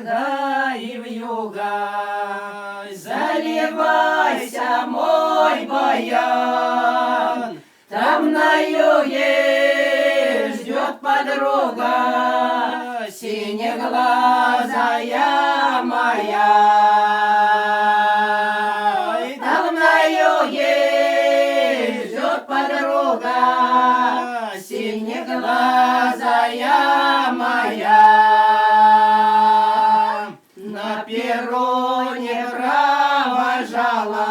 запада и вьюга. Заливайся, мой баян, там на юге ждет подруга, синеглазая моя. Там на юге ждет подруга, синеглазая моя. На перроне провожала,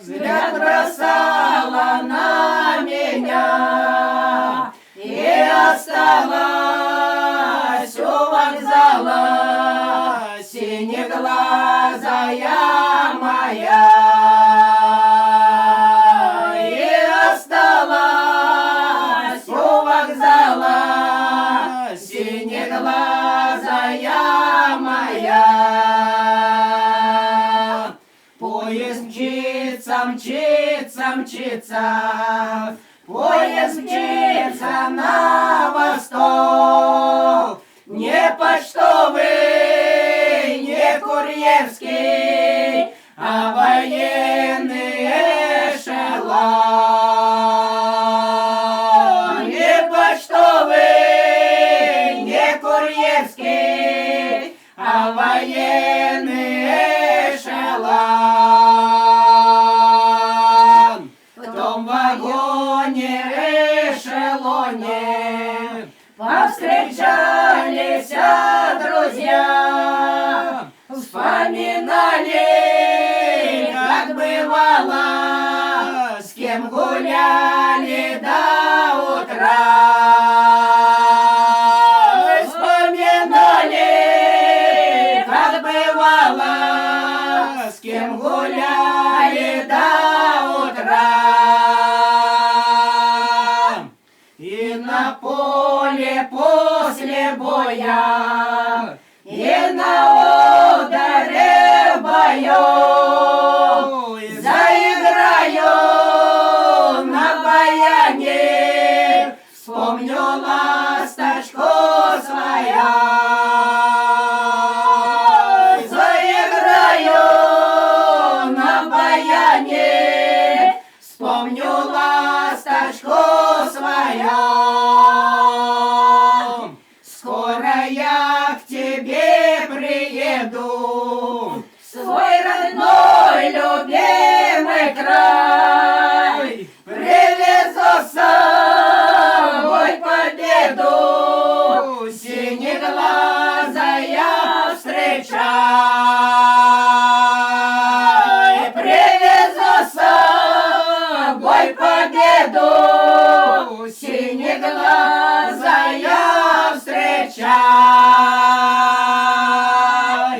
взгляд бросала на меня и осталась у вокзала, синеглазая моя. И осталась у вокзала, синеглазая моя. Поезд мчится, мчится, мчится, поезд мчится на восток. Не почтовый, не курьерский, а военный эшелон. Не почтовый, не курьерский, а военный эшелон. В том вагоне, эшелоне повстречались друзья, вспоминали, как бывало, с кем гуляли до утра. Вспоминали, как бывало, с кем гуляли до утра. И на поле после боя, и на ударе в бою заиграю на баяне, вспомню ласточку своя. Заиграю на баяне, вспомню ласточку свою. Скоро я к тебе приеду, в свой родной любимый край. Привезу с собой победу, синеглазая встречай. Привезу с собой победу, синеглазая встречай.